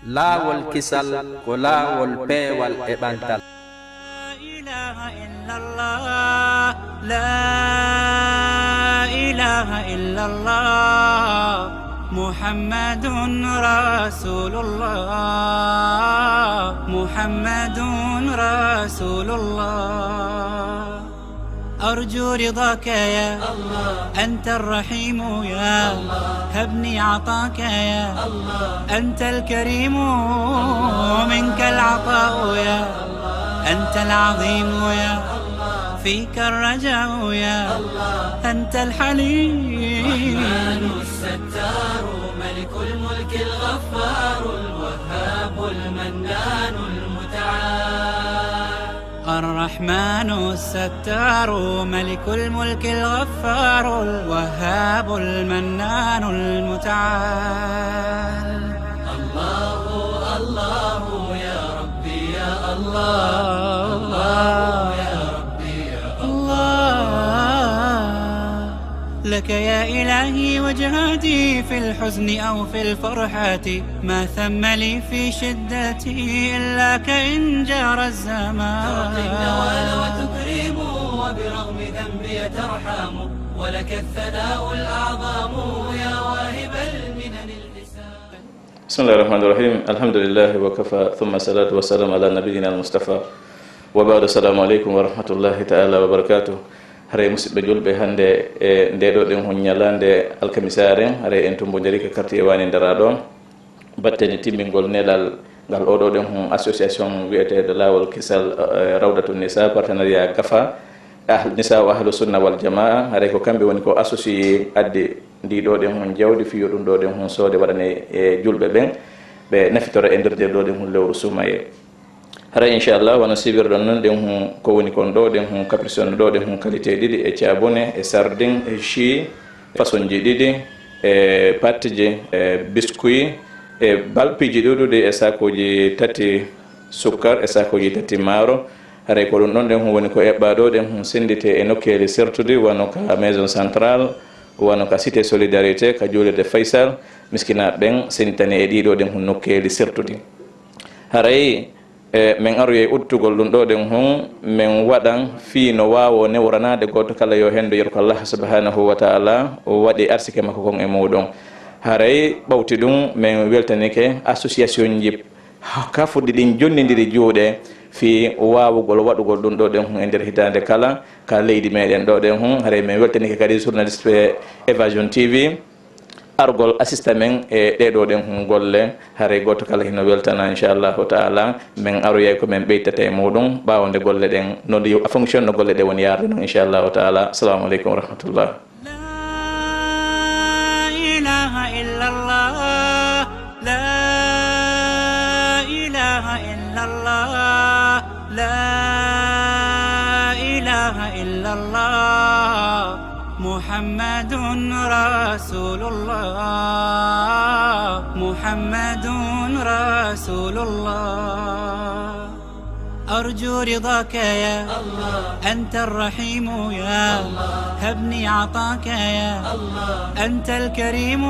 laawol kisal ko laawol peewal e ɓantal. Muhammadun Rasulullah, Muhammadun Rasulullah. أرجو رضاك يا الله، أنت الرحيم يا الله، هبني عطاك يا الله، أنت الكريم منك العطاء يا الله، أنت العظيم يا الله، فيك الرجاء يا الله، أنت الحليم. الرحمن الستار ملك الملك الغفار الوهاب المنان المتعال. الرحمن الستار ملك الملك الغفار الوهاب المنان المتعال. الله الله يا ربي يا الله، الله يا ربي يا الله. لك يا إلهي وجهاتي في الحزن أو في الفرحات، ما ثم لي في شدتي إلا كإن جار الزمان. تعطي النوال وتكرم وبرغم ذنبي ترحم، ولك الثناء الأعظم يا واهب المنن الحسان. بسم الله الرحمن الرحيم، الحمد لله وكفى، ثم الصلاة والسلام على نبينا المصطفى، وبعد. السلام عليكم ورحمة الله تعالى وبركاته. hare musidɓe julɓe hannde e ndeɗo ɗen hon ñalande alkamisaren hare en tombodiri ka quartier wani ndara ɗon batteni timmingol nelal ngal oɗo ɗen hon association wiyeteɗo lawol kisal rawdatu nisa partenariat gafa nisa wa ahlu sunna wal jamaa. hare ko kamɓe woni ko associé adde ndiɗo ɗen hon jawdi fiyo ɗum ɗo ɗen hon soode waɗane e julɓe ɓen ɓe nafitora e nder ɗo ɗen hon lewru sumaye. hara inchallah wono sibirɗon noon ɗen hon ko woni kon ɗo ɗen hon capricione ɗo ɗen hon qualité ɗiɗi e cabone e sardin e jus façon ji ɗiɗi e pattije e biscuit e balpiji ɗuɗuɗi e sakoji tati sukkar e sakoji tati maaro. haray ko ɗum ɗon ɗen hon woni ko eɓɓa ɗo ɗen hon sendite e nokkeli sertude wano ka maison centrale, wano ka cité solidarité, ka juulede faysal miskinaɓe ɓen senditani e ɗiɗo ɗen hon nokkeli sertude. haray min aroye uttugol ɗum ɗo ɗen hon min waɗan fii no wawo newranade goto kala yo hendo yeru ko Allah subhanahu wa ta'ala o waɗi arsike makko kon e muɗum. haray ɓawti ɗum min weltanike association ji kafuɗi ɗin jonnidiri juuɗe fi wawugol waɗugol ɗum ɗo ɗen hon e nder hitande kala ka leydi meɗen ɗo ɗen hon. haray min weltanike kadi journaliste ɓe Evasion TV argol assista men e ɗeɗo ɗen hon golle. haray goto kala hino weltana inchallahu taala min aroyay ko min ɓeytata e muɗum ɓawde golle ɗen no fonction no golle ɗe woni yarde noon inchallahu taala. assalamu aleykum wa rahmatullah. La ilaha illallah, la ilaha illallah, la ilaha illallah. Muhammadun Rasulullah, Muhammadun Rasulullah. أرجو رضاك يا الله، أنت الرحيم يا الله، هبني عطاك يا الله، أنت الكريم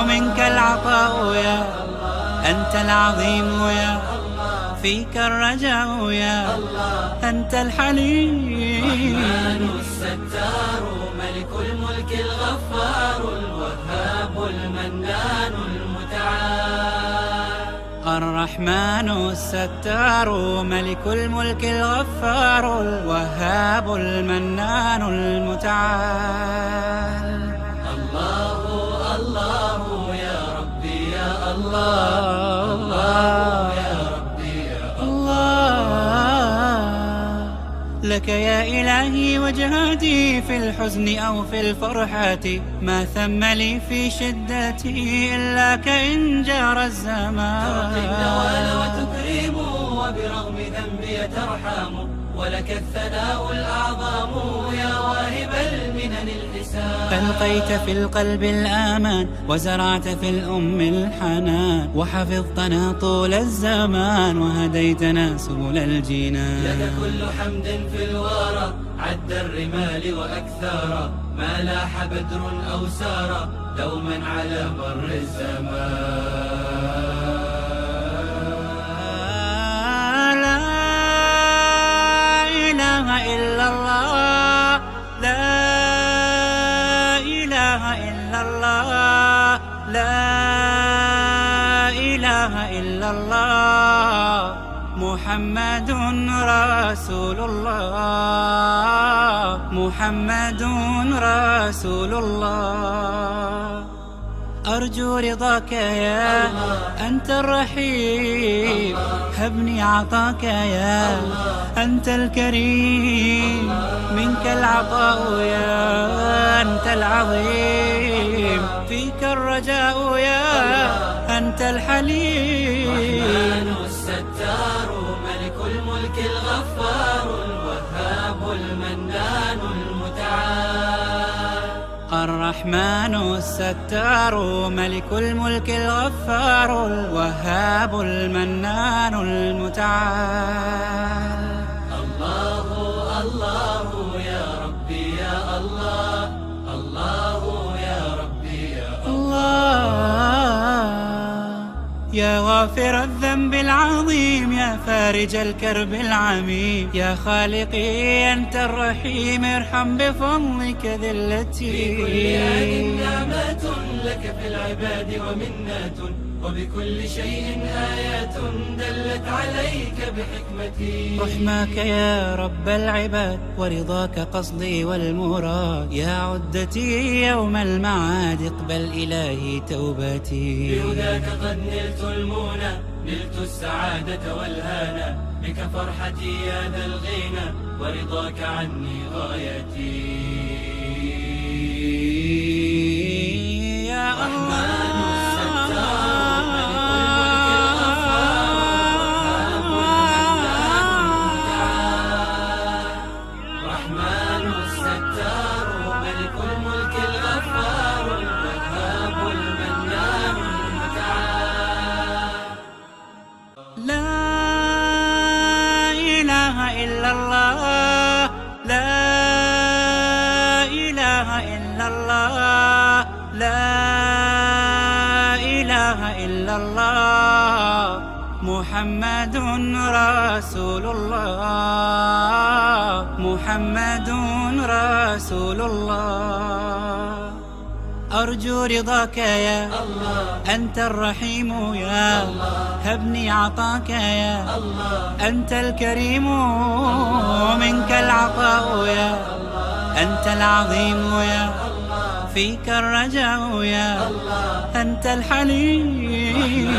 منك العطاء يا الله، أنت العظيم يا الله، فيك الرجاء يا الله، أنت الحليم. الرحمن الستار ملك الملك الغفار الوهاب المنان المتعال. الرحمن الستار ملك الملك الغفار الوهاب المنان المتعال. الله الله يا ربي يا الله، الله يا ربي يا الله. لك يا إلهي وجهاتي في الحزن أو في الفرحات، ما ثم لي في شدتي إلا كإن جار الزمان. تعطي النوال وتكرم وبرغم ذنبي ترحم، ولك الثناء الأعظم يا واهب المنن الحسان. ألقيت في القلب الآمان وزرعت في الأم الحنان، وحفظتنا طول الزمان وهديتنا سبل الجنان. لك كل حمد في الورى عد الرمال وأكثر، ما لاح بدر أو سار دوما على مر الزمان. لا إله إلا الله محمد رسول الله محمد رسول الله أرجو رضاك يا أنت الرحيم هبني عطاك يا أنت الكريم منك العطاء يا أنت العظيم فيك الرجاء يا أنت الحليم الستار ملك الملك الغفار الوهاب المنان المتعال الرحمن الستار ملك الملك الغفار الوهاب المنان المتعال الله الله يا ربي يا الله الله يا ربي يا الله يا غافر الذنب العظيم يا فارج الكرب العميم يا خالقي أنت الرحيم ارحم بفضلك ذلتي في كل آن نعمة لك في العباد ومنة وبكل شيء آيات دلت عليك بحكمتي رحماك يا رب العباد ورضاك قصدي والمراد يا عدتي يوم المعاد اقبل إلهي توبتي بهداك قد نلت المنى نلت السعادة والهانا بك فرحتي يا ذا الغنى ورضاك عني غايتي يا الله محمد رسول الله محمد رسول الله أرجو رضاك يا الله أنت الرحيم يا الله هبني عطاك يا الله أنت الكريم منك العطاء يا الله أنت العظيم يا الله فيك الرجاء يا الله أنت الحليم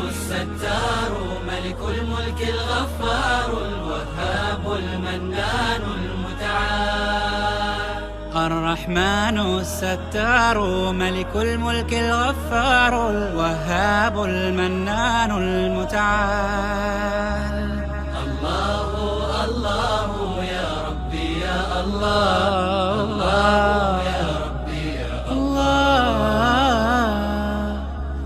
الستار ملك الملك الغفار الوهاب المنان المتعال الرحمن الستار ملك الملك الغفار الوهاب المنان المتعال الله الله يا ربي يا الله الله يا ربي يا الله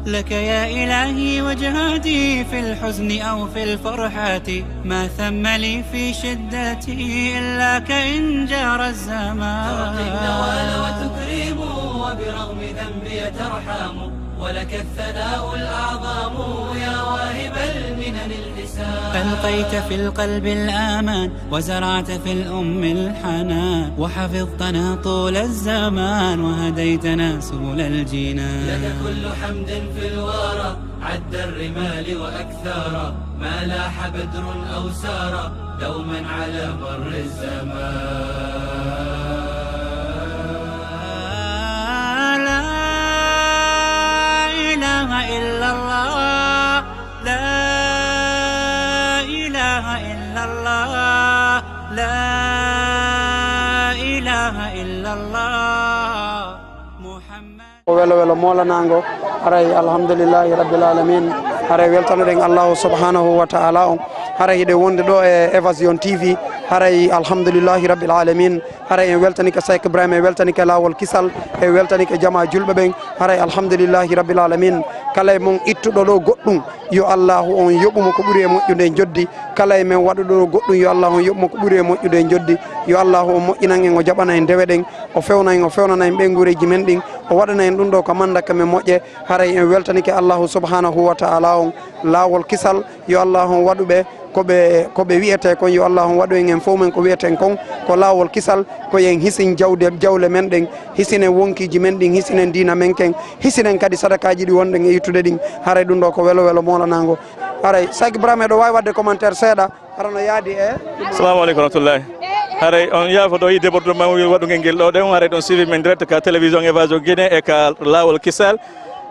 لك يا إلهي وجهاتي في الحزن أو في الفرحات ما ثم لي في شدتي إلا كإن جار الزمان تعطي النوال وتكرم وبرغم ذنبي ترحم ولك الثناء الأعظم يا واهب المنن الحسان ألقيت في القلب الآمان وزرعت في الأم الحنان وحفظتنا طول الزمان وهديتنا سبل الجنان لك كل حمد في الورى عد الرمال وأكثارا ما لاح بدر أو سارا دوما على مر الزمان إلا الله لا إله إلا الله لا إله إلا الله محمد ولا مولا نانغو أري الحمد لله رب العالمين أري weltanuɗen Allah subhanahu wa ta'ala on haray hiɗe wonde ɗo e Evasion TV haray alhamdulillahi rabbil alamin haray en weltanike Cheikh Ibrahima en weltanike lawol kisal e weltanike jama julɓe ɓen haray alhamdulillahi rabbil alamin kala e mon ittuɗo ɗo goɗɗum yo Allahu on yoɓumo ko ɓuuri e moƴƴude joddi kala e men waɗuɗo ɗo goɗɗum yo Allahu on yoɓumo ko ɓuuri e moƴƴude joddi yo Allahu on moƴƴinan en o jaɓana en dewe ɗen o fewnana en ɓengureji men ɗin o waɗana en ɗum ɗo ko mandaka men moƴƴe haray en weltanike Allahu subhanahu wa ta'ala on lawol kisal yo Allahu on waɗuɓe koɓe wiyete kon yo Allah on waɗo en fof men ko wiyeten kon ko laawol kisal ko yen hisin jawle men ɗen hisinen wonkiji men ɗin hisinen dina men ken hisinen kadi sadakaji ɗi wonɗen e yittude ɗin haray ɗum ɗo ko welo welo molanago haray Sack Ibrahima ɗo wawi wadde commentaire seeɗa harano yaadi e assalamu aleykum rahmatullahi haray on yaafo ɗo yi débordement waɗugel ngel ɗo ɗen haray ɗon suivi men direct ka télévision évasion Guinée e ka laawol kisal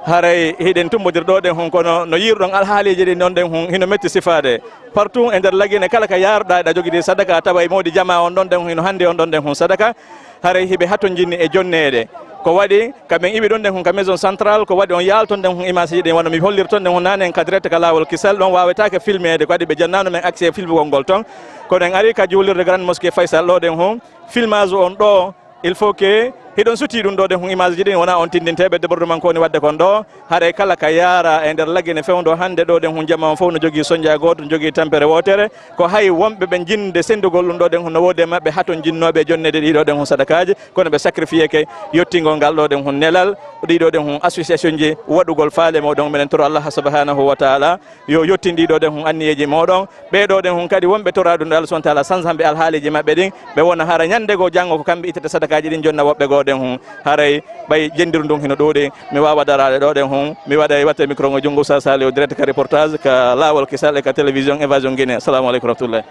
haray hiɗen tumbodir ɗo ɗen hon kono no yirɗon alhaaliji ɗi noon ɗen hon hino metti sifade partout e nder laguine kala ka yaruɗa ɗa joguiɗi sadaka tawa e mawɗi jama on ɗon ɗen hino hannde on ɗon ɗen hon sadaka haray hiɓe hatto jinni e jonnede ko waɗi kamɓe iwi ɗon ɗen hon ka maison central ko waɗi on yalton ɗen hon image ɗen wano mi hollirton ɗen hon nane en ka direct ka laawol kisal ɗon wawetake filmede ko waɗi ɓe jannano men accès filmugol ngol ton kono en ari ka juulirde grande mosquée Faysal ɗo ɗen hon filmage on ɗo il faut que hiɗon suti ɗum ɗo ɗen hon image ji ɗin wona on tindinteɓe débordement ko woni wadde kon ɗo haɗa kala ka yaara e nder laggine fewdo hannde ɗo ɗen hon jamma on fof no jogui soñdia goto no jogui tampere wotere ko hay wonɓe ɓe jinde sendugol ɗum ɗo ɗen hon no woodi e mabɓe haton jinnoɓe jonnede ɗiɗo ɗen hon sadakaji kono ɓe sacrifié ke yettingol ngal ɗo ɗen hon nelal ɗiɗo ɗen hon association ji waɗugol faale moɗon minen toro Allah subhanahu wa taala yo yettin ɗiɗo ɗen hon anniyeji moɗon ɓeɗo ɗen hon kadi wonɓe tora ɗum ɗo Allah subhanahu wa taala sans hamɓe alhaaliji mabɓe ɗin ɓe wona hara ñande go janggo ko kamɓe ittata sadakaji ɗin jonna woɓɓe go ɗen hon haray ɓay jendiru ndun hino ɗuuɗi mi wawa darade ɗo ɗen hon mi waɗa watte micro ngo jungo sa sali o direct ka reportage ka laawol kisal e ka télévision évasion Guinée assalamu aleykum rahmatullahi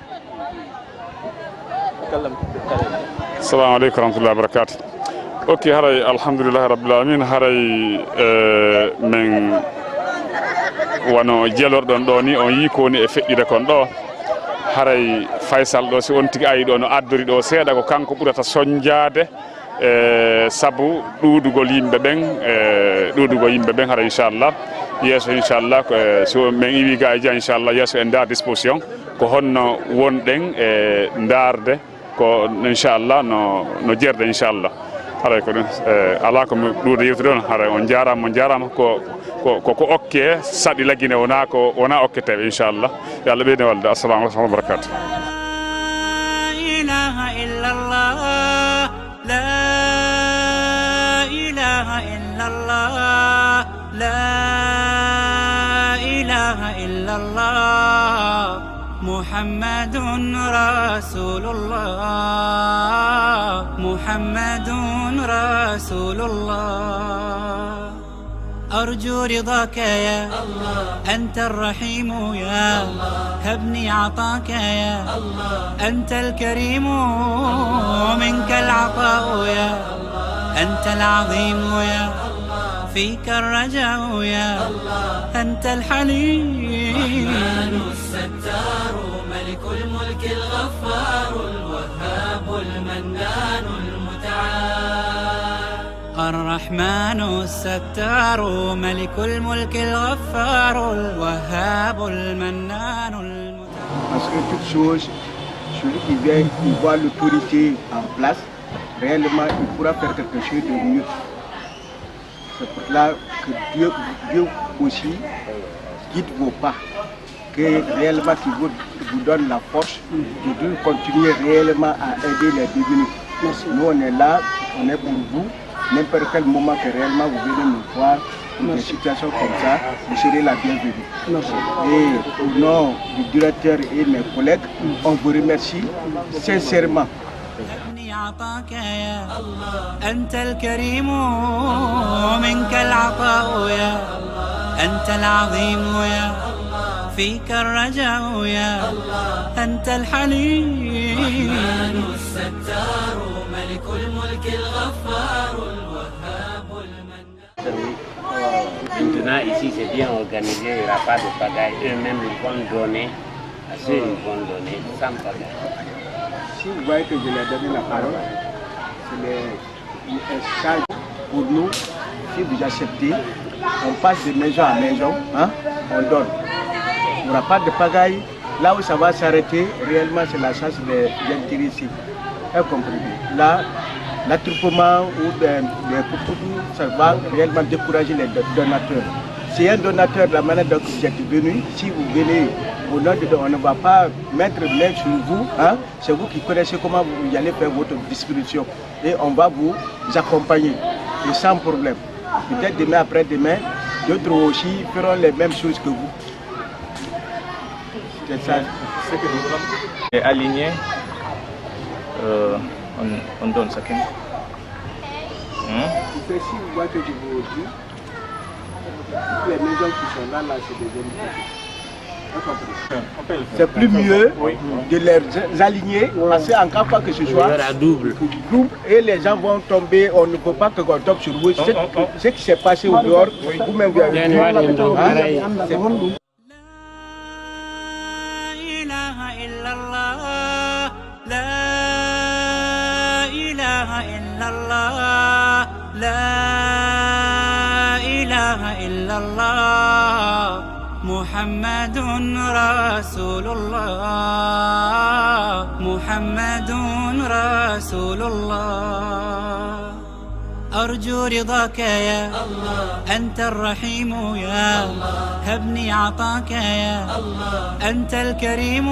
assalamu aleykum rahmatullahi wabarakatu ok haray alhamdoulillahi rabbil alamin haray min wono jeelorɗon ɗo ni on yi kowoni e feƴƴude kon ɗo haray Faysal ɗo si on tigui ayi ɗo no addori ɗo seeɗa ko kanko ɓurata soñdiade sabu ɗuɗugol yimɓe ɓen ɗuɗugol yimɓe ɓen hara inchallah yesso inchallah so min iwi ga e dia inchallah yesso en dar disposition ko honno wonɗen e darde ko inchallah no jerde inchallah haray ko ɗum ala ko ɗuuɗo yewtude on haray on jarama ko okke saɗi laggine wona okketeɓe inchallah yo Allah ɓeyde walde assalamu aleykum wa barakatuh لا إله إلا الله لا إله إلا الله محمد رسول الله محمد رسول الله أرجو رضاك يا الله أنت الرحيم يا الله هبني عطاك يا الله أنت الكريم منك العطاء يا الله أنت العظيم يا الله فيك الرجاء يا الله أنت الحليم الرحمن الستار ملك الملك الغفار الوهاب المنان المتعال الرحمن الستار ملك الملك الغفار الوهاب المنان المتعال. Parce que toute chose, celui qui vient, il voit l'autorité en place, réellement il pourra faire quelque chose de mieux. C'est pour cela que Dieu aussi guide vos pas, que réellement il vous donne la force de continuer réellement à aider les démunis. Nous on est là, on est pour vous. N'importe quel moment que réellement vous venez nous voir, pour des situations comme ça, vous serez la bienvenue. Et au nom du directeur et mes collègues, on vous remercie sincèrement. عطاك يا الله أنت الكريم منك العطاء يا الله أنت العظيم يا الله فيك الرجاء يا الله أنت الحليم الرحمن الستار ملك الملك الغفار الوهاب المنان. Maintenant ici c'est bien organisé, il n'y aura pas de pagaille, eux-mêmes ils vont donner, à ceux ils vont donner sans pagaille. Si vous voyez que je leur donne la parole, c'est un stage pour nous. Si vous acceptez, on passe de maison à maison, hein, on donne. Il n'y aura pas de pagaille. Là où ça va s'arrêter, réellement c'est la chance d'intéressés. Vous comprenez? Là, l'attroupement ou des coups, ça va réellement décourager les donateurs. C'est un donateur de la manière dont vous êtes venu. Si vous venez au nom de on ne va pas mettre l'aide sur vous. Hein? C'est vous qui connaissez comment vous allez faire votre distribution. Et on va vous accompagner. Et sans problème. Peut-être demain, après-demain, d'autres aussi feront les mêmes choses que vous. C'est ça. Et aligné, on donne chacun. Ici, vous voyez que je vous dis, les maisons qui sont là, c'est des zones. C'est plus mieux de les aligner, parce qu'en cas pas que ce soit double, et les gens vont tomber, on ne peut pas que qu'on tombe sur vous. Ce qui s'est passé au dehors, vous-même vous avez vu. محمد رسول الله محمد رسول الله أرجو رضاك يا الله أنت الرحيم يا الله هبني عطاك يا الله أنت الكريم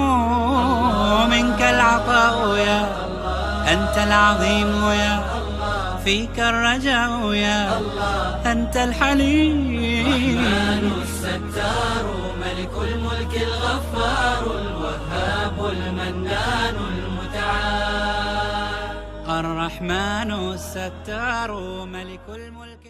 منك العطاء يا الله أنت العظيم يا الله فيك الرجاء يا الله أنت الحليم الستار ملك الملك الغفار الوهاب المنان المتعال الرحمن الستار ملك الملك.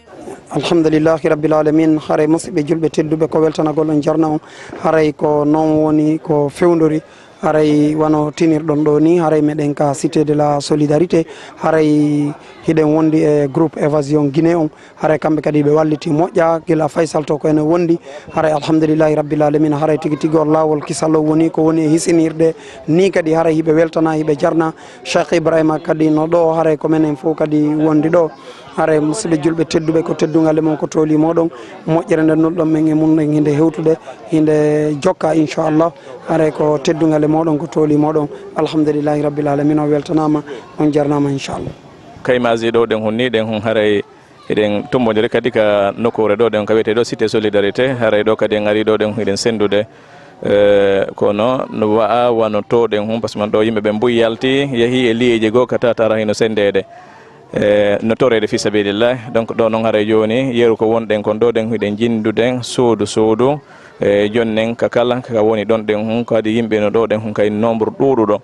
الحمد لله رب العالمين. haray musidɓe julɓe tedduɓe ko weltanagol on jarna on haray ko non woni ko fewdori haray wano tinirɗon ɗo ni haray meɗen ka cité de la solidarité haray hiɗen wondi e groupe évasion guiné on haray kamɓe kadi ɓe walliti moƴƴa gila faysal to ko ene wondi haray alhamdulillahi rabbil alamin haray tigui tigui o lawol kisal o woni ko woni e hisinirde ni kadi haray hiɓe weltana hiɓe jarna Cheikh Ibrahima kadi no ɗo haray ko menen fof kadi wondi ɗo haray musidɓe julɓe tedduɓe ko teddugal e mon ko tooli moɗon moƴƴere nde nodɗon men e mum hinde hewtude hinde jokka inchallah haray ko teddugal e moɗon ko tooli moɗon alhamdulillahi rabbil alamin o weltanama on jarnama inchallah. kaymaji ɗo ɗen honni ɗen hon haray eɗen tombodiri kadi ka nokkure ɗo ɗen ka wiyete ɗo cité solidarité haray ɗo kadi en ari ɗo ɗen eɗen sendude kono no wa'a wano to ɗen hum par ce que man ɗo yimɓeɓe mbuy yalti yeehi e liyeji goo ka tatara hino sendede no torede fi sabilillah donc ɗo noon haray joni yeeru ko wonɗen kon ɗo ɗen hiɗen jinduden suudu e jonnen ka kala ka woni ɗon ɗen hum kadi yimɓe no ɗo ɗen hum kay nombre ɗuɗuɗo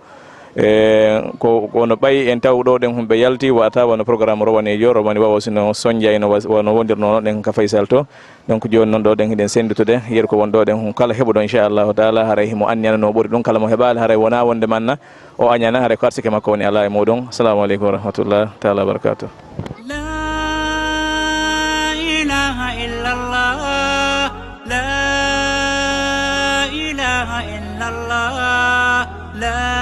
ko wono ɓayi en taw ɗo ɗen humɓe yalti wata wono programme rowanijo rowani wawa sino soñjayno wono wondirnono ɗen ka faysal to donc joni noon ɗo ɗen hiɗen sendutude yeeru ko won ɗo ɗen hum kala heɓuɗo inchallahu taala haray himo anniyana ɓuuri ɗum kala mo heɓali haray wona wonde manna o añana haray ko arsike makko woni ala e muɗum. Assalamu aleykum wa rahmatullah taala wa barakatuh. La ilaha illallah la ilaha illallah la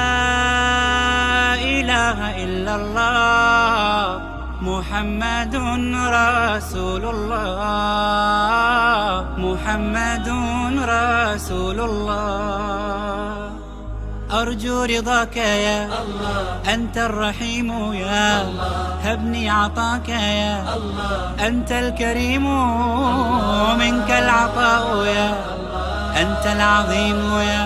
إلا الله محمد رسول الله محمد رسول الله أرجو رضاك يا الله أنت الرحيم يا الله هبني عطاك يا الله أنت الكريم منك العطاء يا الله أنت العظيم يا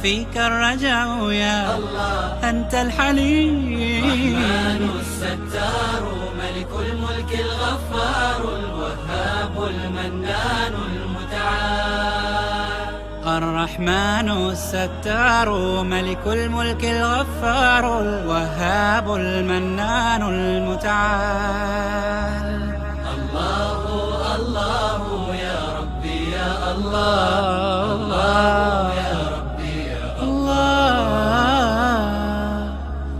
فيك الرجاء يا الله أنت الحليم الستار ملك الملك الغفار الوهاب المنان المتعال الرحمن الستار ملك الملك الغفار الوهاب المنان المتعال الله الله يا ربي يا الله الله يا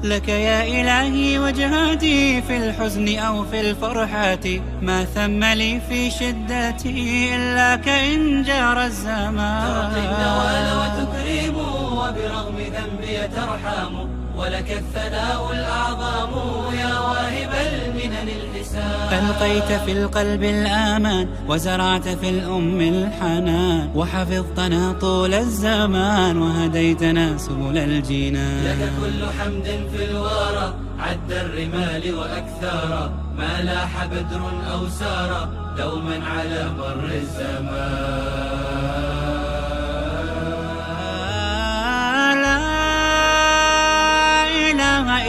لك يا إلهي وجهاتي في الحزن أو في الفرحات ما ثم لي في شدتي إلا كإن جار الزمان تعطي النوال وتكرم وبرغم ذنبي ترحم ولك الثناء الأعظم يا واهب المنن الحسان ألقيت في القلب الآمان وزرعت في الأم الحنان وحفظتنا طول الزمان وهديتنا سبل الجنان لك كل حمد في الورى عد الرمال وأكثر ما لاح بدر أو سار دوما على مر الزمان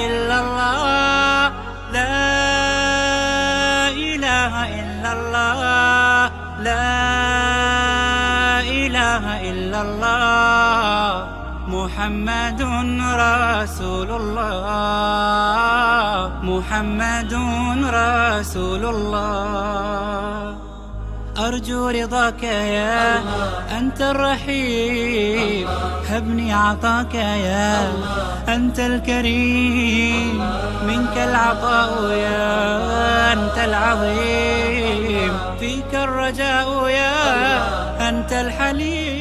إلا الله لا إله إلا الله لا إله إلا الله محمد رسول الله محمد رسول الله أرجو رضاك يا أنت الرحيم هبني عطاك يا أنت الكريم منك العطاء يا أنت العظيم فيك الرجاء يا أنت الحليم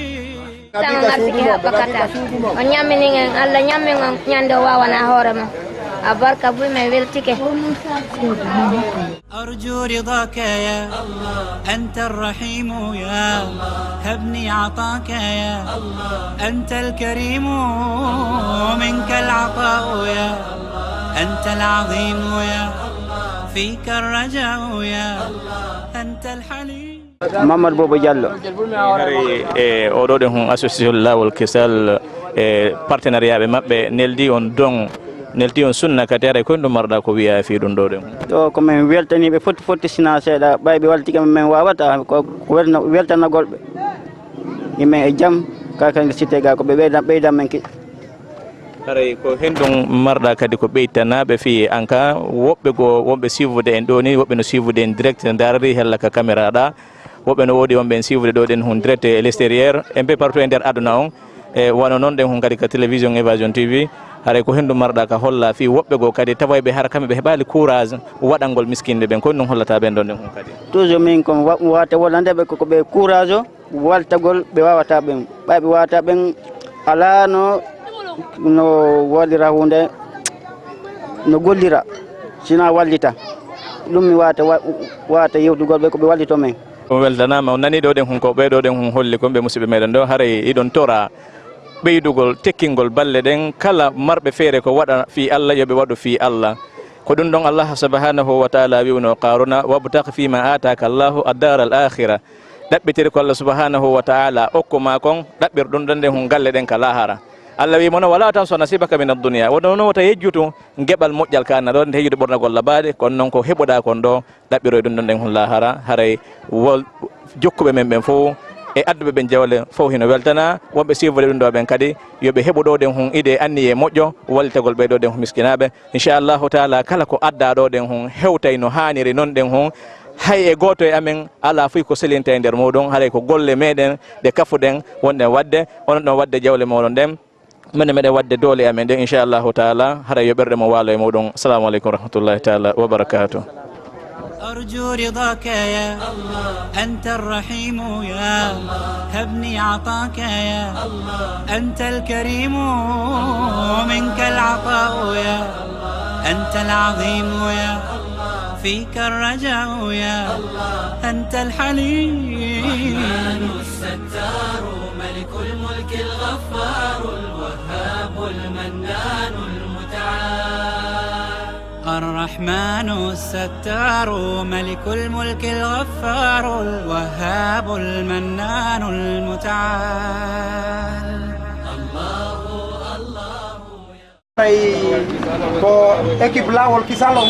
أرجو رضاك يا أنت الرحيم يا هبني عطاك يا أنت الكريم منك العطاء يا أنت العظيم يا فيك الرجاء يا أنت الحليم محمد بوبو جالو oɗo ɗen hon association lawol kesal partenariat ɓe maɓɓe neldi on don nelti on sunna kadi aɗa koye ɗum marɗa ko wiya fi ɗum ɗo ɗen to komin weltaniɓe foti sina seeɗa ɓayɓe waltikama min wawata ko weltanagol ɓe yimɓe e jaam kakande cité ga koɓe ɓeydan men ki haray ko hen ɗum marɗa kadi ko ɓeytanaɓe fi en ka woɓɓe go wonɓe suivde en ɗo ni woɓɓe no suivde en direct darari hella ka caméra ɗa woɓɓe no woodi wonɓe en suivde ɗo ɗen hun direct e l' extérieur un peu partout e nder aduna on e wano noon ɗen hun kadi ka télévision évasion tv haray ko hen ɗum marɗa ka holla fi woɓɓe go kadi tawaɓe har kamɓe ɓe heɓali courage waɗangol miskinde ɓen kono ɗum hollata ɓen ɗon ɗen hun kadi toujours min ko wata wollandeɓe koko ɓe courage o waltagol ɓe wawata ɓen ɓayɓe wawata ɓen ala no waɗira hunde no gollira sina wallita ɗum mi wawata yewtugol ɓe koɓe wallito men on weltanama on nani ɗo ɗen hun ko ɓeɗo ɗen hun holli komɓe musidɓe meɗen ɗo haray iɗon tora ɓeydugol tekkingol balle ɗen kala marɓe feere ko waɗa fi Allah yoɓe waɗu fi Allah ko ɗum ɗon Allah subhanahu wa taala wiwno qaruna wabtaghi fima ataka Allahu ad-dar al-akhirah ɗaɓɓitiri ko Allah subhanahu wa taala okkuma kon ɗaɓɓir ɗum ɗon ɗen hun galle ɗen ka lahara Allah wi mono wala tan so nasibaka min ad-dunya wono noon wota yejjutu geɓal moƴƴal kana ɗo nde heyjude ɓornagol labade kono noon ko heɓuɗa kon ɗo ɗaɓɓiroy ɗum ɗon ɗen hun lahara haray jokkuɓe men ɓen fof e adduɓe ɓen jawle fof hino weltana wonɓe suivre ɗum ɗo ɓen kadi yoɓe heɓu ɗo ɗen hun ide anniye moƴƴo wallitagol ɓe ɗo ɗen hun miskinaɓe inchallahu taala kala ko adda ɗo ɗen hun hewtay no haniri noon ɗen hun hay e goto e amen ala fuy ko selinta e nder muɗum haray ko golle meɗen ɗe kafuɗen wonɗen wadde onon ɗon wadde jawle moɗon ɗen من مدى ود دولي أمين إن شاء الله تعالى هذا يبرر موالي مودون السلام عليكم ورحمة الله تعالى وبركاته أرجو رضاك يا أنت الرحيم يا هبني عطاك يا أنت الكريم منك العطاء يا أنت العظيم يا فيك الرجاء يا أنت الحليم الستار ملك الملك الغفار الوهاب المنان المتعال الرحمن الستار ملك الملك الغفار الوهاب المنان المتعال ko équipe lawol kisalon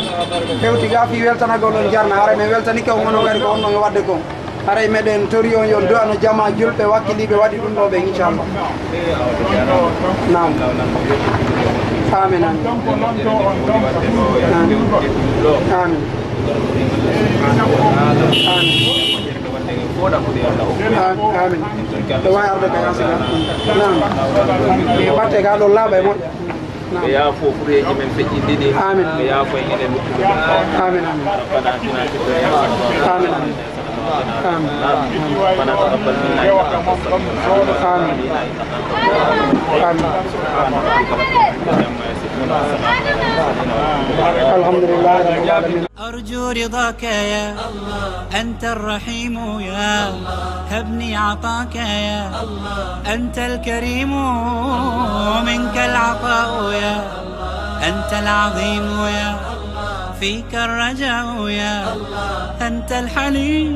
fewti ga fi weltanagol on jarna ara men weltani ko ngono gari ko onno wadde ko aray meɗen tori on yon do ano jama julɓe wakkiliɓe waɗi ɗum ɗo ɓe inchallah nam amin amin amin ɗo wawi arde ka yasiga nam e batte ga ɗo laaɓa e moƴƴa يا فوفريج من فجي ديدي آمين يا فوين إلى آمين آمين ربنا آتنا في الدنيا آمين آمين ربنا تقبل منا الحمد لله رب العالمين أرجو رضاك يا أنت الرحيم يا هبني عطاك يا أنت الكريم منك العطاء يا أنت العظيم يا فيك الرجاء يا أنت الحليم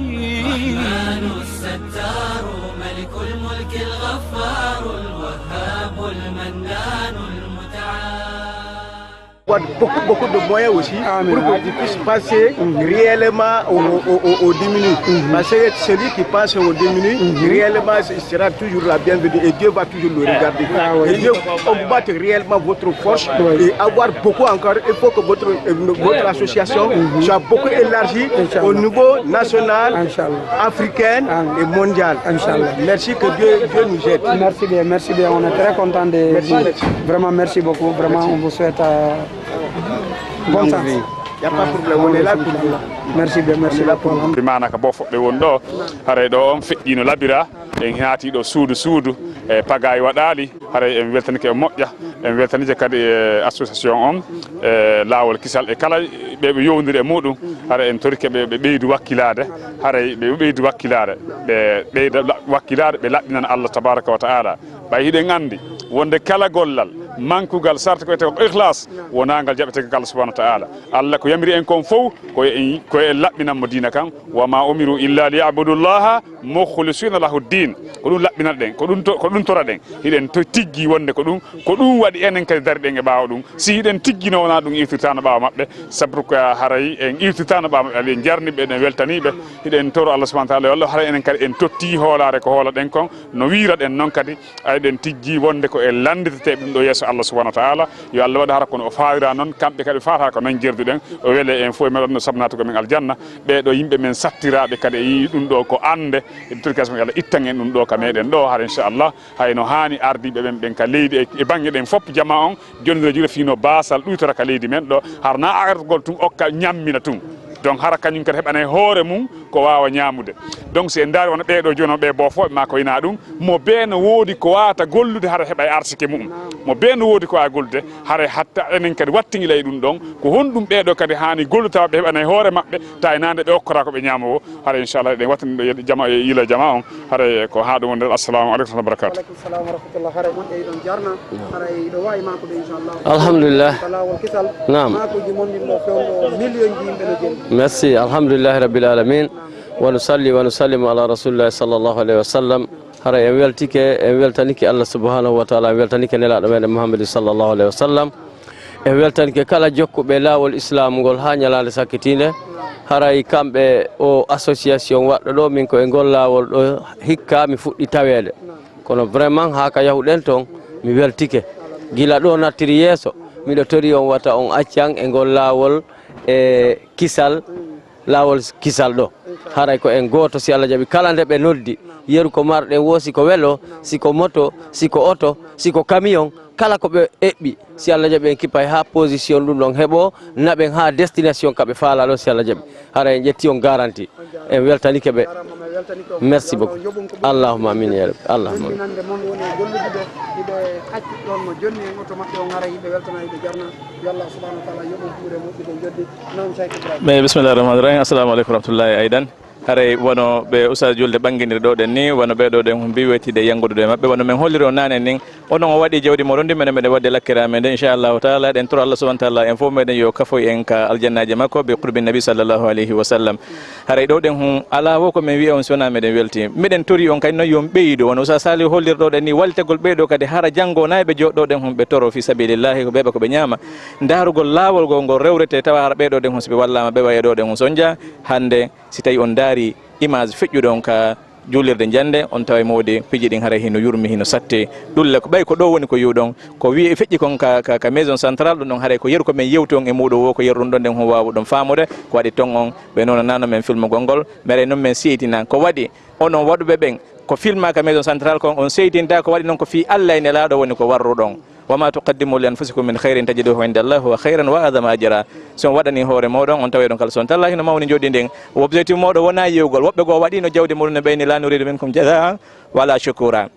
الستار ملك الملك الغفار الوهاب المنان المتعال beaucoup de moyens aussi pour qu'ils puissent passer réellement au diminu. Parce que celui qui passe au diminu, réellement, il sera toujours la bienvenue et Dieu va toujours le regarder. Et Dieu combattre réellement votre force et avoir beaucoup encore. Il faut que votre association soit beaucoup élargie au niveau national, africain et mondial. Merci, que Dieu nous aide. Merci bien. On est très content de vous. Vraiment, merci beaucoup. Vraiment, on vous souhaite bonne chance. Il n'y a pas de problème, on est là pour vous. Merci bien, merci beaucoup. Primana ka bofo be wondo hare do on feddino labira en haati do suudu e pagay wadali hare en weltanike moƴƴa en weltanike kadi association on lawol kisal e kala be yowndiri e mudum hare en torike be beydu wakkilade hare be beydu wakkilade be beyda wakkilade be labbinan Allah tabaraka wa taala bay hide ngandi wonde kala gollal mankugal sarta ko to ikhlas wonangal jabete gal subhanahu wa ta'ala Allah ko yamiri en kon fof ko e labbinam mo dina kan wa ma umiru illa liya'budullaha mukhlisina lahu din ko dum labbinal den ko dum tora den hiden to tiggi wonde ko dum wadi enen kadi darden e baaw dum si hiden tiggi no wona dum irtitana baaw mabbe sabru ko haray en irtitana baaw mabbe en jarnibe en weltanibe hiden toro Allah subhanahu wa ta'ala wallah haray enen kadi en totti holare ko hola den kon no wiira den non kadi ay den tiggi wonde ko e landite dum do yeso Allah subhanahu wa ta'ala yo Allah wada harako o faawira non kambe kadi faata ko non jerdu den o wele en fo medon sabnata ko min aljanna be do yimbe men sattirabe kadi yi dum do ko ande en turkas mo Allah ittan en dum do ka meden do har inshallah hayno hani ardibe ben ka leydi e bangi den fop jama on jondiro jira fino basal dutora ka leydi men do harna argol tum okka nyammina tum donc hara kanyum kadi hebane hoore mum ko wawa nyaamude donc se ndari wona be do jono be bo fo ma ko ina dum mo be no wodi ko wata gollude hara heba arsike mum mo be no wodi ko a gollude hara hatta enen kadi wattingi lay dum don ko hondum be do kadi hani golluta be hebane hoore mabbe ta inande be okkora ko be nyaamo hara inshallah de watin jama ila jama on hara ko haado wonde assalamu alaykum wa barakatuh assalamu wa rahmatullahi hara mon e don jarna hara do wayi ma ko be inshallah alhamdulillah naam ma ko jimondi do fewdo million jimbe no jeni merci alhamdulillah rabbil alamin wa nusalli wa nusallimu ala rasulillah sallallahu alaihi wasallam hara en weltanike Allah subhanahu wa ta'ala weltanike nelaado men Muhammad sallallahu alaihi wasallam en weltanike kala jokkube lawol islam gol ha nyalande sakitinde hara kambe o association waddo do min ko e gol lawol do hikka mi fuddi tawede kono vraiment ha ka yahuden ton mi weltike gila do nattiri yeso mi do tori on wata on accang e gol lawol e kisal lawol kisal do haray ko en goto si Allah jabi kala nde be noddi yeru ko marden wosi ko welo siko moto siko auto siko camion kala ko be ebbi si Allah jabi en kipay ha position dum don hebo naben ha destination kabe faala lo si Allah jabi haray jetti on garantie en weltanike be merci beaucoup allahumma amin ya rabbi allahumma bismillahir rahmanir rahim assalamu alaykum warahmatullahi aidan hare wono be usa julde bangindir do den ni wono be do den humbi wetide yangude mabbe wono men holliro nane nin onon o wadi jawdi mo rondi men men wadde lakkira men inshallah taala den toro Allah subhanahu wa taala en fo meden yo kafo en ka aljannaje makko be qurbi nabi sallallahu alaihi wasallam hare do den hum ala wo ko men wi on sona meden welti meden tori on kay no yom beydo wono usa sali hollirdo den ni waltegol beydo kadi hara jango naybe joddo den hum be toro fi sabilillah ko bebe ko be nyama darugol lawol go go rewrete tawa har beydo den hum sibe wallama be wayedo den hum sonja hande si tay on dari image fejjudon ka julirde jande on tawi modi piji din hara hino yurmi hino satte dulle ko bay ko do woni ko yudon ko wi fejji kon ka maison centrale don hare ko yeru ko men yewton e mudo wo ko yerrun don den ho wawu don famude ko wadi ton on be non nano men film gongol mere non men seedina ko wadi onon wadube ben ko filma ka maison centrale kon on seedinda ko wadi non ko fi Allah ene laado woni ko warru don wama tuqaddimu li anfusikum min khairin tajiduhu inda Allah wa khairan wa adama ajra so wadani hore modon on tawi don kala son tallahi no mawni jodi den objectif modo wona yewgol wobbe go wadi no jawdi modon bayni la nuridu minkum jazaa wala shukura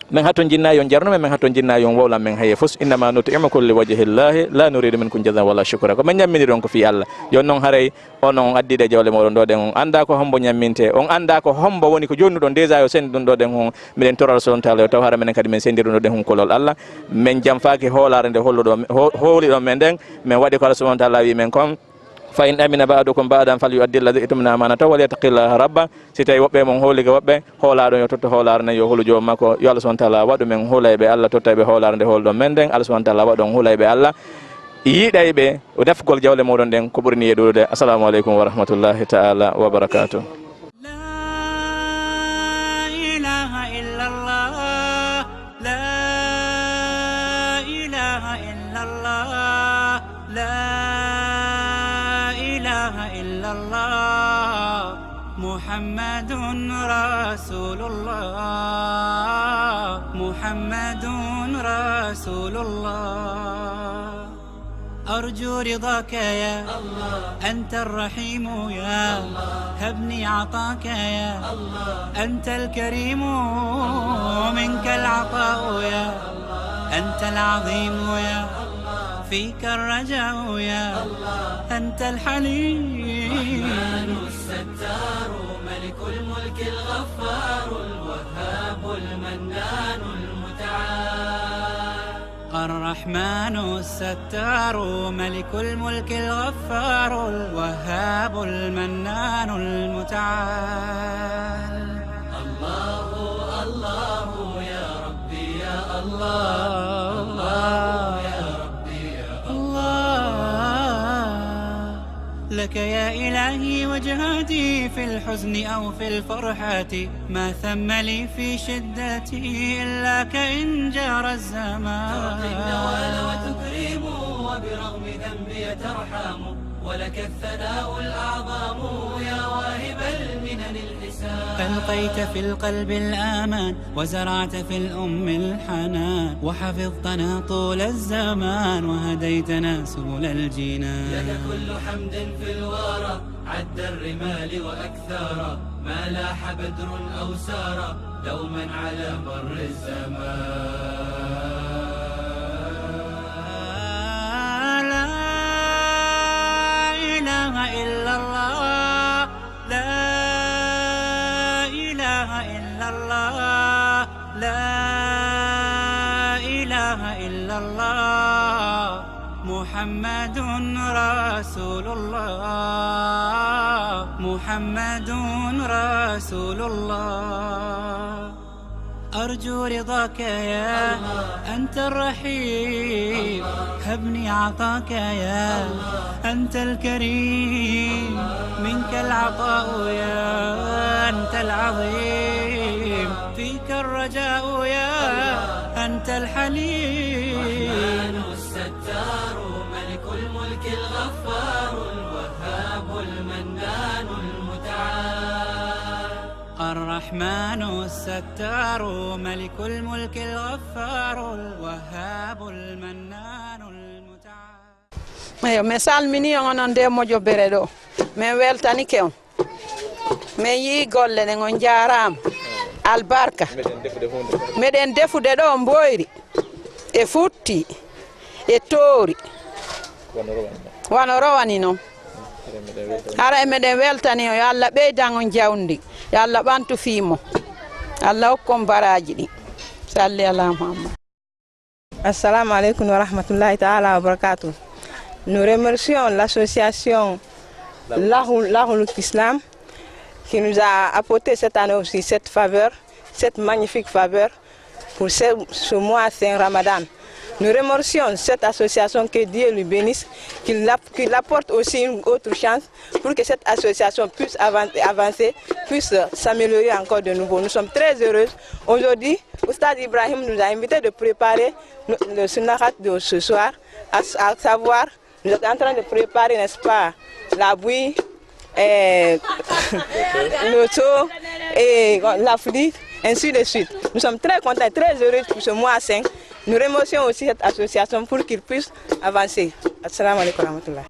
men haton jinna yon jarno men haton jinna yon wawla men haye fus inna ma nuti'imukum li wajhi Allah la nuridu minkum jazaa wala shukura ko men nyammini don ko fi Allah yon non haray onon addide jawle modon do den on anda ko hombo nyamminte on anda ko hombo woni ko jonnu don deja yo sen dun do den hon miden toral son taalo taw hara men kadi men sendiru do den hon kolol Allah men jam faaki holare de holludo holi do men den men wadi ko Allah subhanahu wa ta'ala wi men kon fa in amina ba'dukum ba'dan falyu'addi alladhi itumna amanata wa yattaqillaha rabba sitay wobbe mon holiga wobbe holado yo totto holarne yo holujo makko yo Allah subhanahu wa ta'ala wadu men holaybe Allah tottaybe holarde holdo men den Allah subhanahu wa ta'ala wadon holaybe Allah yiiɗay ɓe o defgol jawle moɗon ɗen ko ɓurni yeɗude. Assalamu aleykum wa rahmatullahi ta'ala wa barakatuh. محمد رسول الله محمد رسول الله أرجو رضاك يا الله أنت الرحيم يا الله هبني عطاك يا الله أنت الكريم منك العطاء يا الله أنت العظيم يا الله فيك الرجاء يا الله أنت الحليم الستار ملك الملك الغفار الوهاب المنان المتعال الرحمن الستار ملك الملك الغفار الوهاب المنان المتعال الله الله يا ربي يا الله الله يا ربي يا الله لك يا إلهي وجهاتي في الحزن أو في الفرحات ما ثم لي في شدتي إلاك إن جار الزمان تعطي النوال وتكرم وبرغم ذنبي ترحم ولك الثناء الأعظم يا واهب المنن الحسان ألقيت في القلب الآمان وزرعت في الأم الحنان وحفظتنا طول الزمان وهديتنا سبل الجنان لك كل حمد في الورى عد الرمال وأكثارا ما لاح بدر أو سارا دوما على مر الزمان محمد رسول الله محمد رسول الله أرجو رضاك يا الله أنت الرحيم هبني عطاك يا الله أنت الكريم منك العطاء يا أنت العظيم فيك الرجاء يا أنت الحليم الستار ملك الملك الغفار الوهاب المنان المتعال الرحمن الستار ملك الملك الغفار الوهاب المنان المتعال mi salmini on nde mojo bere ɗo min weltanike on min yi golle ɗen on jarama albarka meɗen defude ɗo mboyri e futti e toori wano rowani noon hara meɗen weltani o yo Allah ɓeydan on jawdi yo Allah ɓantu fiimo Allah hokkon baraji ɗi salli ala Muhammad. Assalamu alaikum wa rahmatullahi ta'ala wa barakatuh. Nous remercions l'association Lahul Islam qui nous a apporté cette année aussi cette faveur, cette magnifique faveur pour ce mois saint Ramadan. Nous remercions cette association, que Dieu lui bénisse, qu'il apporte aussi une autre chance pour que cette association puisse avancer, puisse s'améliorer encore de nouveau. Nous sommes très heureux. Aujourd'hui, Oustaz Ibrahim nous a invités de préparer le sunnat de ce soir, à savoir, nous sommes en train de préparer, n'est-ce pas, la bouillie, le seau et la flûte, ainsi de suite. Nous sommes très contents, très heureux pour ce mois 5. Nous remercions aussi cette association pour qu'il puisse avancer. Assalamu alaikum wa rahmatullah.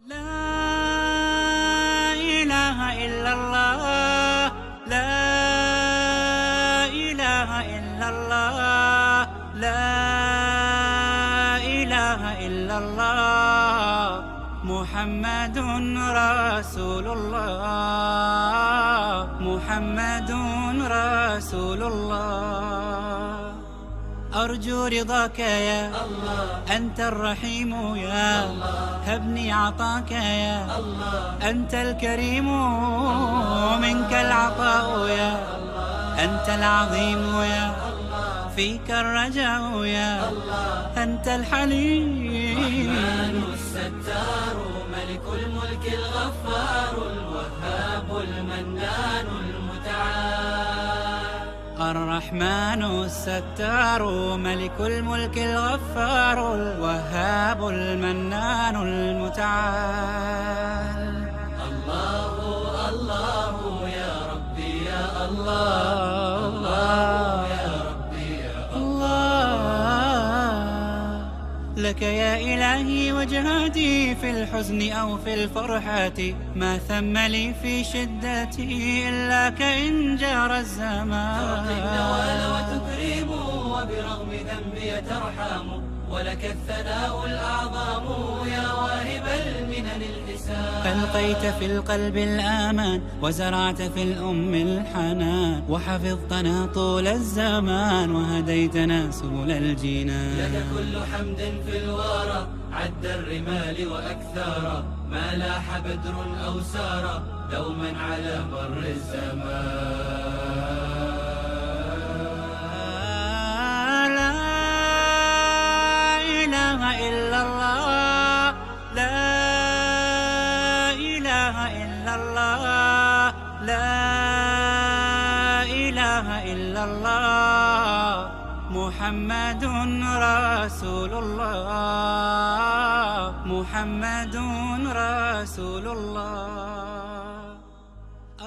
محمد رسول الله محمد رسول الله أرجو رضاك يا الله أنت الرحيم يا الله هبني عطاك يا الله أنت الكريم منك العطاء يا الله أنت العظيم يا الله فيك الرجاء يا الله أنت الحليم. الرحمن الستار ملك الملك الغفار الوهاب المنان المتعال. الرحمن الستار ملك الملك الغفار الوهاب المنان المتعال. الله الله يا ربي يا الله الله يا ربي يا الله. لك يا إلهي وجهاتي في الحزن أو في الفرحة ما ثم لي في شدتي إلا كإن جار الزمان. تعطي النوال وتكرم وبرغم ذنبي ترحم ولك الثناء الأعظم يا واهب المنن الحسان. ألقيت في القلب الآمان وزرعت في الأم الحنان وحفظتنا طول الزمان وهديتنا سبل الجنان. لك كل حمد في الورى عد الرمال وأكثر ما لاح بدر أو سار دوما على مر الزمان. محمد رسول الله محمد رسول الله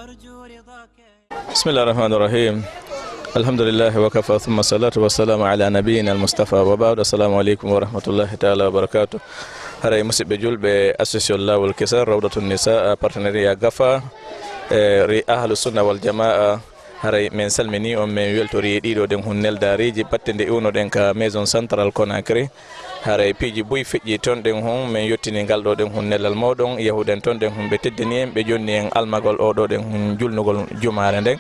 أرجو رضاك. بسم الله الرحمن الرحيم. الحمد لله وكفى ثم الصلاة والسلام على نبينا المصطفى وبعد. السلام عليكم ورحمة الله تعالى وبركاته. هراي مسبة جلب أسس الله والكسار روضة النساء بارتنريا غفا أهل السنة والجماعة. haray men salmini on men weltori ɗiɗo den hunnel dariji batte nde iwnoɗen ka maison central Conakry. haray piiji boyi feƴƴi toon ɗen hon men yettini ngal ɗo ɗen hunnelal mawɗon yahuden toon ɗen hun ɓe teddini en ɓe jonni en almagol oɗo ɗen hun julnugol jumare nden.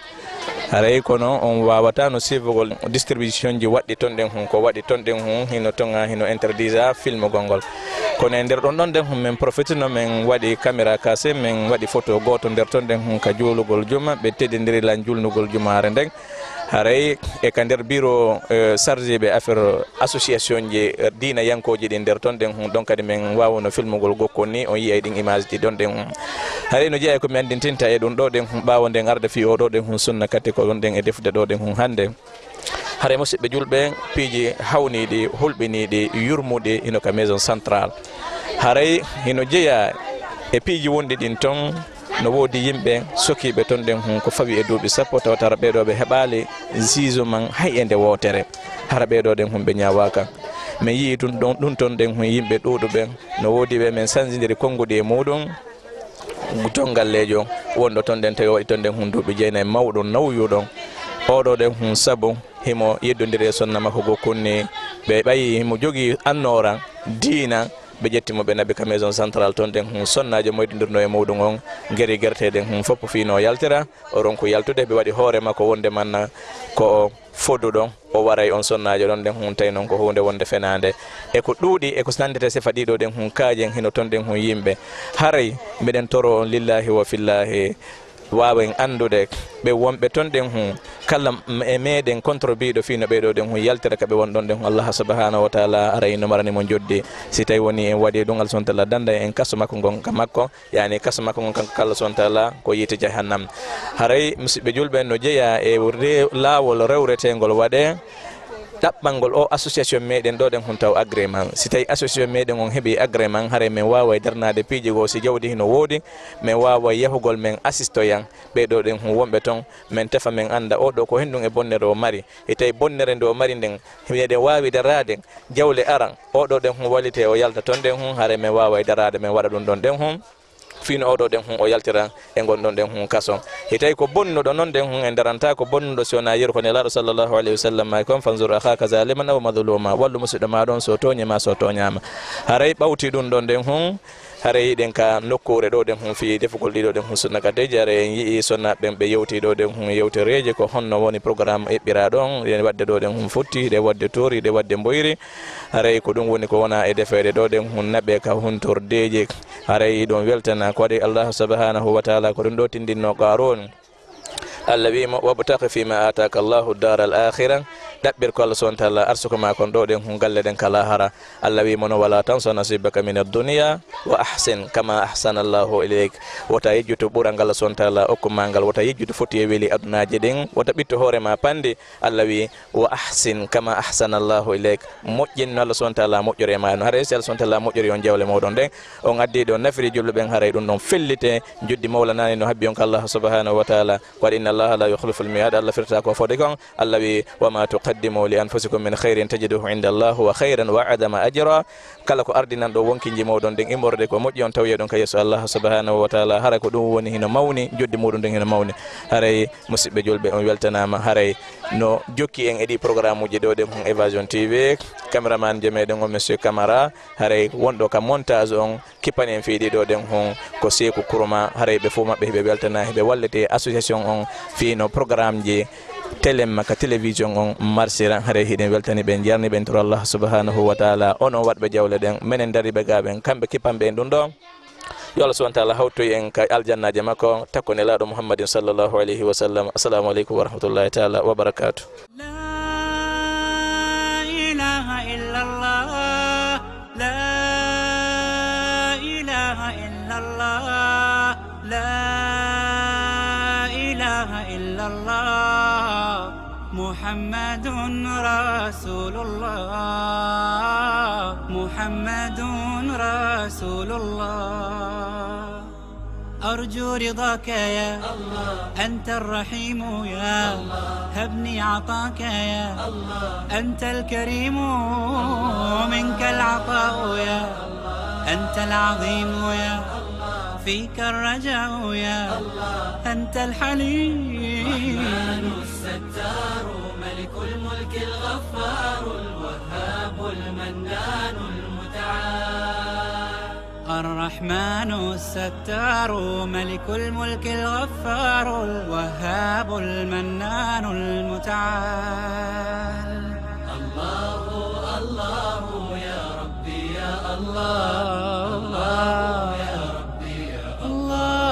haray kono on wawata no sivogol distribution ji waɗɗi toon ɗen hun ko waɗi toon ɗen hun hino tonga hino interdisa film gongol kono e nder ɗon ɗon ɗen hun men profitino men waɗi caméra cassé men waɗi photo goto nder toon ɗen hun ka julugol juma ɓe teddidiri lan julnugol jumare nden. haray e ka nder bureau chargé ɓe affaire association ji dina yankoji ɗi nder toon ɗen hun ɗon kadi men wawno filmugol gokkon ni on yiyay ɗin image ji ɗon ɗen hun. haray no jeeya komi andintinta e ɗum ɗo ɗen hun ɓawo nden arde fi o ɗo ɗen hun sunna katti ko ɗon ɗen e defde ɗo ɗen hun hande. haray musidɓe julɓe piiji hawniɗi hulɓiniɗi yurmuɗi hino ka maison central. haray hino jeeya e piiji wonɗi ɗin toon no woodi yimɓe sokiɓe toon ɗen hun ko fawi e duuɓi sappo tawata ɓeɗo ɓe heɓali juge man hay e nde wotere hara ɓeɗo ɗen hun ɓe ñawaka. min yii ɗum toon ɗen hun yimɓe ɗuuɗuɓe no woodi ɓe min sanjidiri konnguɗi e muɗum ton gallejo wonɗo toon ɗen tawi waɗi toon ɗen hun duuɓi jeynayi mawɗum nawyuɗon oɗo ɗen hun saabu himo yeddodiri e sonna makko gokkunni ɓe ɓayi himo jogui annora diina ɓe ƴettimo ɓe naɓi ka maison central toon ɗen hun sonnaji moyɗodirno e muɗum on gueri guerteɗen hun foppo fino yaltira o ronko yaltude ɓe waɗi hoore makko wonde manna ko fodduɗo o waray on sonnaji ɗon ɗen hun tawi noon ko hunde wonde fenade e ko ɗuuɗi e ko nandete sifa ɗiɗo ɗen hun kaajen hino toon ɗen hun yimɓe. haray mbiɗen toro on lillahi wa fillahi wawen andude ɓe wonɓe toon ɗen hun kala e meɗen contribueɗo fino ɓeɗo ɗen hun yaltira kaɓe wonɗon ɗen hun Allah subhanahu wa taala aray no marani mo joddi si tawi woni en waɗi ɗum Allah subhanahu wa taala danda en kaso makko gon ka makko yani kaso makko gon kanko Allah subhanahu wa taala ko yiite jahannam. haray musidɓe julɓe no jeeya e laawol rewretengol waɗe ɗaɓɓalngol o association meɗen ɗo ɗen hun taw agrément. si tawi association meɗen on heeɓi agrément haray min wawa darnade piiji go si jawdi hino woodi min wawa yahugol min assistoyan ɓeɗo ɗen hun wonɓe toon min tefa min anda oɗo ko henɗum e bonnere o mari e tawi bonnere nde o mari nden meɗen wawi darade jawle aran oɗo ɗen hun wallite o yalta toon ɗen hun haray min wawa darade min waɗa ɗum ɗon ɗen hun fino oɗo ɗen hun o yaltira e gonɗon ɗen hun kaso e tawi ko bonnuɗo noon ɗen hun e daranta ko bonnuɗo si wona yeru ko nelaɗo sallllahu alayhi wa sallam may kon fanzour ahaka zaliman aw madluma wallu musidɗo maɗon so toñima so toñama. haray ɓawti ɗum ɗon ɗen hun haray yiɗen ka nokkure ɗo ɗen hun fi defugol ɗiɗo ɗen hun sunna ka deji haray en yii sonnaɓe ɓe yewti ɗo ɗen hun yewtereji ko honno woni programme eɓɓira ɗon ɗe wadde ɗo ɗen hun fotti ɗe wadde tori ɗe wadde boyri haray ko ɗum woni ko wona e defede ɗo ɗen hun naɓe ka huntordeji haray ɗum weltana ko waɗi Allah subhanahu wa taala ko ɗum ɗo tindinno qaron Allah wimo wabtaqi fima ataka Allahu dar al akhira dabbir ko Allah subhanahu wa ta'ala arsuko ma kon do den galle den kala hara Allah wi mono wala tansa nasibaka min ad-dunya wa ahsin kama ahsana Allahu ilayk wota yejjuto burangal Allah subhanahu wa ta'ala okumangal wota yejjuto foti e weli adunaje den wota bitto hore ma pande Allah wi wa ahsin kama ahsana Allahu ilayk mojjin Allah subhanahu wa ta'ala mojjore ma no hare Allah subhanahu wa ta'ala mojjori on jawle mawdon den on addi do nafri julbe ben hare dum non fellite juddi mawlana no habbi on Allah subhanahu wa ta'ala wa inna Allah la yukhlifu al-mi'ad Allah firta ko fode kon Allah wi wa ma tuqaddimu li anfusikum min khairin tajiduhu inda Allah wa khairan wa adama ajra kala ko ardinan do wonkinji mawdon den imorde ko mojji on tawye don ka yeso Allah subhanahu wa ta'ala hare ko dum woni hino mawni joddi mudum den hino mawni hare musibbe julbe on weltanama hare no jokki en edi programme uji do dem Evasion TV cameraman je meden on monsieur Camara hare wondo ka montage on kipani en fiidi do den hon ko Seku Kurma hare be fu mabbe be weltana be wallete association on fi no programme je telem ka television on marsiran hare hiden weltani ben jarni ben to Allah subhanahu wa ta'ala ono wadbe jawle den menen dari be gaben kambe kipambe dun do yo Allah subhanahu wa ta'ala hawto en ka aljannaje makko takko ne laado Muhammadin sallallahu alaihi wa sallam. Assalamu alaikum wa rahmatullahi ta'ala wa barakatuh. La ilaha illallah, la ilaha illallah, la ilaha illallah, Muhammadun Rasulullah, Muhammadun Rasulullah. أرجو رضاك يا الله أنت الرحيم يا الله هبني عطاك يا الله أنت الكريم منك العطاء يا الله أنت العظيم يا الله فيك الرجاء يا الله أنت الحليم الرحمن الستار ملك الملك الغفار الوهاب المنان المتعال الرحمن الستار ملك الملك الغفار الوهاب المنان المتعال الله الله يا ربي يا الله الله يا ربي يا الله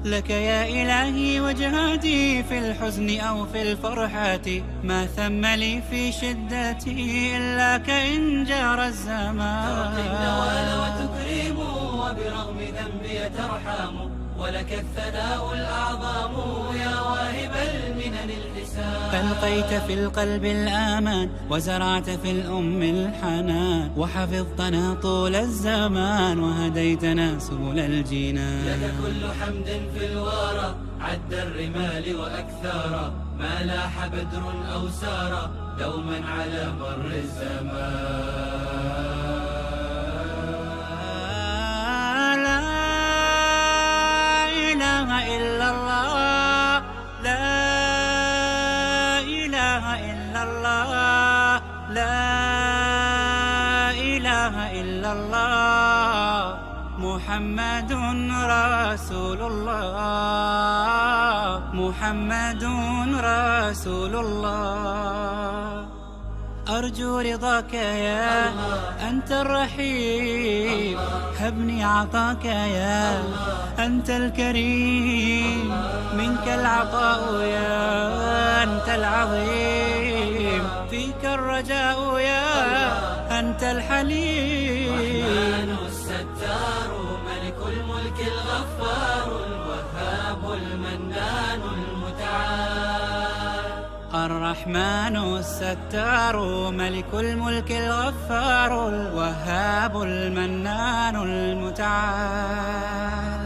لك يا إلهي وجهاتي في الحزن أو في الفرحات ما ثم لي في شدتي إلا كإن جار الزمان ترقي النوال وتكرم وبرغم ذنبي ترحم ولك الثناء الأعظم يا واهب المنن الحسان ألقيت في القلب الآمان وزرعت في الأم الحنان وحفظتنا طول الزمان وهديتنا سبل الجنان لك كل حمد في الورى عد الرمال وأكثارا ما لاح بدر أو سارا دوما على مر الزمان إلا الله لا إله إلا الله لا إله إلا الله محمد رسول الله محمد رسول الله أرجو رضاك يا أنت الرحيم هبني عطاك يا أنت الكريم منك العطاء يا أنت العظيم فيك الرجاء يا أنت الحليم الرحمن الستار ملك الملك الغفار الوهاب المنان المتعال الرحمن الستار ملك الملك الغفار الوهاب المنان المتعال